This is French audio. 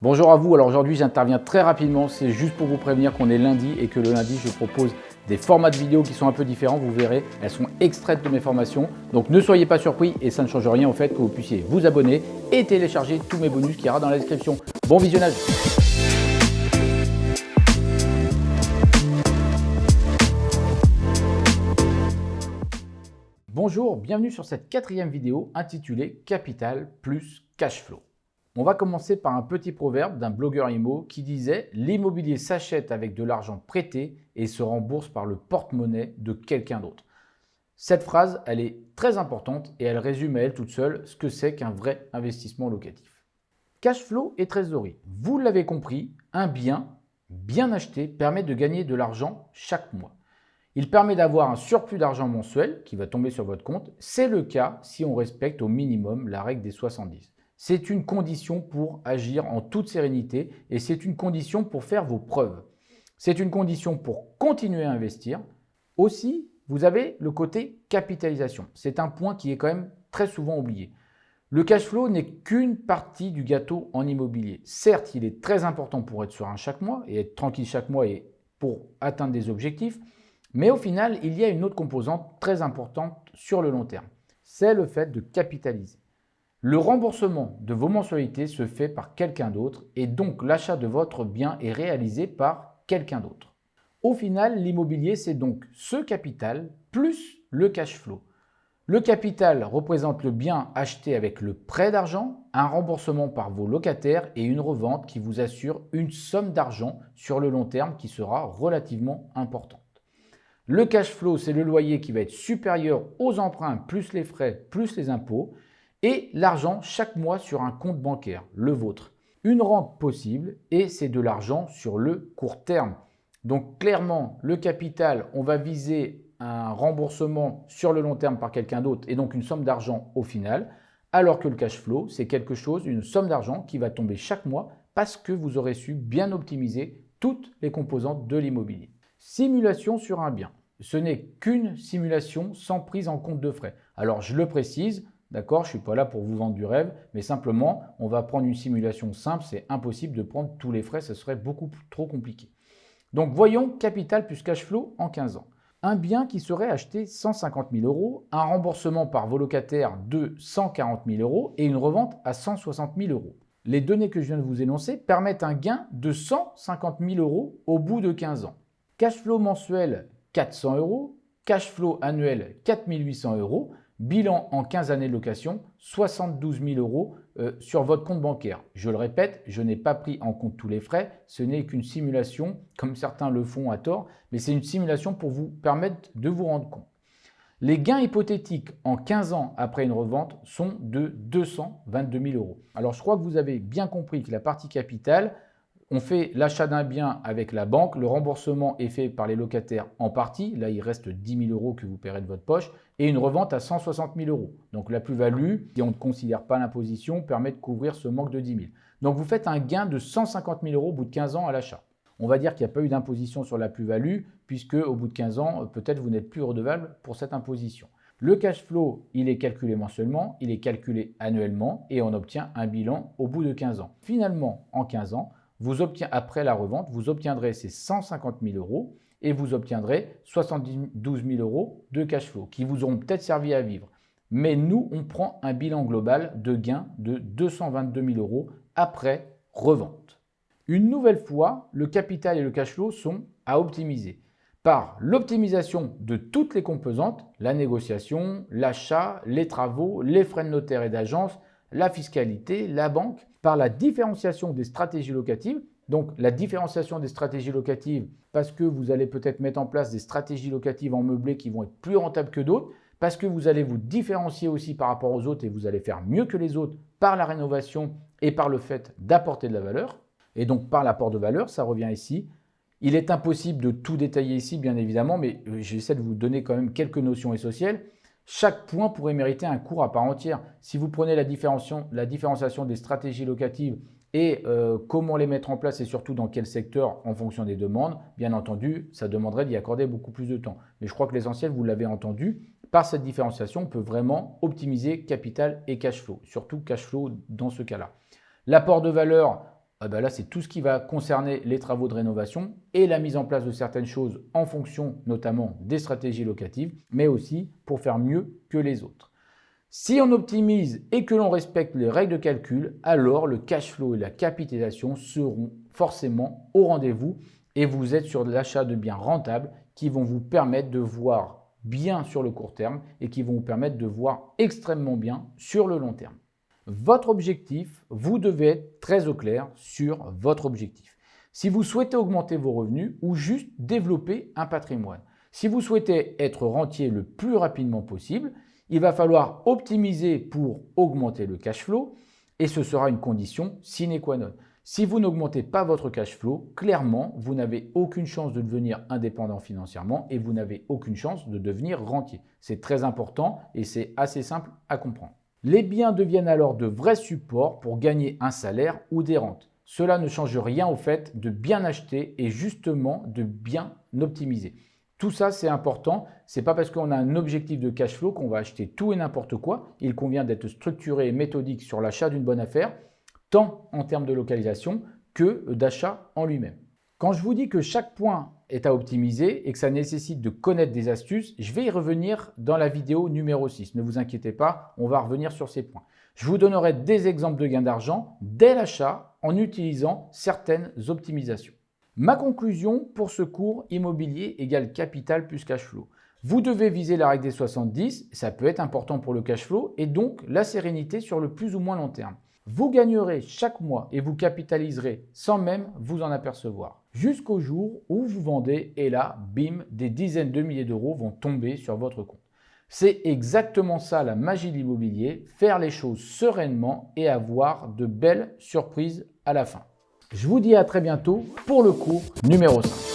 Bonjour à vous, alors aujourd'hui j'interviens très rapidement, c'est juste pour vous prévenir qu'on est lundi et que le lundi je propose des formats de vidéos qui sont un peu différents, vous verrez, elles sont extraites de mes formations, donc ne soyez pas surpris et ça ne change rien au fait que vous puissiez vous abonner et télécharger tous mes bonus qui ira dans la description. Bon visionnage. Bonjour, bienvenue sur cette quatrième vidéo intitulée Capital plus Cash Flow. On va commencer par un petit proverbe d'un blogueur IMO qui disait « L'immobilier s'achète avec de l'argent prêté et se rembourse par le porte-monnaie de quelqu'un d'autre ». Cette phrase, elle est très importante et elle résume à elle toute seule ce que c'est qu'un vrai investissement locatif. Cash flow et trésorerie. Vous l'avez compris, un bien bien acheté permet de gagner de l'argent chaque mois. Il permet d'avoir un surplus d'argent mensuel qui va tomber sur votre compte. C'est le cas si on respecte au minimum la règle des 70. C'est une condition pour agir en toute sérénité et c'est une condition pour faire vos preuves. C'est une condition pour continuer à investir. Aussi, vous avez le côté capitalisation. C'est un point qui est quand même très souvent oublié. Le cash flow n'est qu'une partie du gâteau en immobilier. Certes, il est très important pour être serein chaque mois et être tranquille chaque mois et pour atteindre des objectifs. Mais au final, il y a une autre composante très importante sur le long terme. C'est le fait de capitaliser. Le remboursement de vos mensualités se fait par quelqu'un d'autre et donc l'achat de votre bien est réalisé par quelqu'un d'autre. Au final, l'immobilier, c'est donc ce capital plus le cash flow. Le capital représente le bien acheté avec le prêt d'argent, un remboursement par vos locataires et une revente qui vous assure une somme d'argent sur le long terme qui sera relativement importante. Le cash flow, c'est le loyer qui va être supérieur aux emprunts plus les frais plus les impôts et l'argent chaque mois sur un compte bancaire, le vôtre. Une rente possible et c'est de l'argent sur le court terme. Donc clairement, le capital, on va viser un remboursement sur le long terme par quelqu'un d'autre et donc une somme d'argent au final, alors que le cash flow, c'est quelque chose, une somme d'argent qui va tomber chaque mois parce que vous aurez su bien optimiser toutes les composantes de l'immobilier. Simulation sur un bien. Ce n'est qu'une simulation sans prise en compte de frais. Alors je le précise, d'accord, je ne suis pas là pour vous vendre du rêve, mais simplement, on va prendre une simulation simple, c'est impossible de prendre tous les frais, ce serait beaucoup trop compliqué. Donc voyons capital plus cash flow en 15 ans. Un bien qui serait acheté 150 000 €, un remboursement par vos locataires de 140 000 € et une revente à 160 000 €. Les données que je viens de vous énoncer permettent un gain de 150 000 € au bout de 15 ans. Cash flow mensuel 400 €, cash flow annuel 4 800 €, bilan en 15 années de location, 72 000 € sur votre compte bancaire. Je le répète, je n'ai pas pris en compte tous les frais, ce n'est qu'une simulation, comme certains le font à tort, mais c'est une simulation pour vous permettre de vous rendre compte. Les gains hypothétiques en 15 ans après une revente sont de 222 000 €. Alors je crois que vous avez bien compris que la partie capital, on fait l'achat d'un bien avec la banque, le remboursement est fait par les locataires en partie, là il reste 10 000 € que vous paierez de votre poche, et une revente à 160 000 €. Donc la plus-value, si on ne considère pas l'imposition, permet de couvrir ce manque de 10 000. Donc vous faites un gain de 150 000 € au bout de 15 ans à l'achat. On va dire qu'il n'y a pas eu d'imposition sur la plus-value, puisque au bout de 15 ans, peut-être vous n'êtes plus redevable pour cette imposition. Le cash flow, il est calculé mensuellement, il est calculé annuellement, et on obtient un bilan au bout de 15 ans. Finalement, en 15 ans, après la revente, vous obtiendrez ces 150 000 € et vous obtiendrez 72 000 € de cash flow qui vous auront peut-être servi à vivre. Mais nous, on prend un bilan global de gain de 222 000 € après revente. Une nouvelle fois, le capital et le cash flow sont à optimiser par l'optimisation de toutes les composantes, la négociation, l'achat, les travaux, les frais de notaire et d'agence, la fiscalité, la banque, par la différenciation des stratégies locatives. Donc la différenciation des stratégies locatives parce que vous allez peut-être mettre en place des stratégies locatives en meublé qui vont être plus rentables que d'autres, parce que vous allez vous différencier aussi par rapport aux autres et vous allez faire mieux que les autres par la rénovation et par le fait d'apporter de la valeur. Et donc par l'apport de valeur, ça revient ici. Il est impossible de tout détailler ici bien évidemment, mais j'essaie de vous donner quand même quelques notions essentielles. Chaque point pourrait mériter un cours à part entière. Si vous prenez la différenciation des stratégies locatives et comment les mettre en place et surtout dans quel secteur en fonction des demandes, bien entendu, ça demanderait d'y accorder beaucoup plus de temps. Mais je crois que l'essentiel, vous l'avez entendu, par cette différenciation, on peut vraiment optimiser capital et cash flow, surtout cash flow dans ce cas-là. L'apport de valeur, Là, c'est tout ce qui va concerner les travaux de rénovation et la mise en place de certaines choses en fonction notamment des stratégies locatives, mais aussi pour faire mieux que les autres. Si on optimise et que l'on respecte les règles de calcul, alors le cash flow et la capitalisation seront forcément au rendez-vous et vous êtes sur l'achat de biens rentables qui vont vous permettre de voir bien sur le court terme et qui vont vous permettre de voir extrêmement bien sur le long terme. Votre objectif, vous devez être très au clair sur votre objectif. Si vous souhaitez augmenter vos revenus ou juste développer un patrimoine, si vous souhaitez être rentier le plus rapidement possible, il va falloir optimiser pour augmenter le cash flow et ce sera une condition sine qua non. Si vous n'augmentez pas votre cash flow, clairement, vous n'avez aucune chance de devenir indépendant financièrement et vous n'avez aucune chance de devenir rentier. C'est très important et c'est assez simple à comprendre. Les biens deviennent alors de vrais supports pour gagner un salaire ou des rentes. Cela ne change rien au fait de bien acheter et justement de bien optimiser. Tout ça, c'est important. Ce n'est pas parce qu'on a un objectif de cash flow qu'on va acheter tout et n'importe quoi. Il convient d'être structuré et méthodique sur l'achat d'une bonne affaire, tant en termes de localisation que d'achat en lui-même. Quand je vous dis que chaque point est à optimiser et que ça nécessite de connaître des astuces, je vais y revenir dans la vidéo numéro 6. Ne vous inquiétez pas, on va revenir sur ces points. Je vous donnerai des exemples de gains d'argent dès l'achat en utilisant certaines optimisations. Ma conclusion pour ce cours immobilier égale capital plus cash flow. Vous devez viser la règle des 70, ça peut être important pour le cash flow et donc la sérénité sur le plus ou moins long terme. Vous gagnerez chaque mois et vous capitaliserez sans même vous en apercevoir. Jusqu'au jour où vous vendez et là, bim, des dizaines de milliers d'euros vont tomber sur votre compte. C'est exactement ça la magie de l'immobilier, faire les choses sereinement et avoir de belles surprises à la fin. Je vous dis à très bientôt pour le cours numéro 5.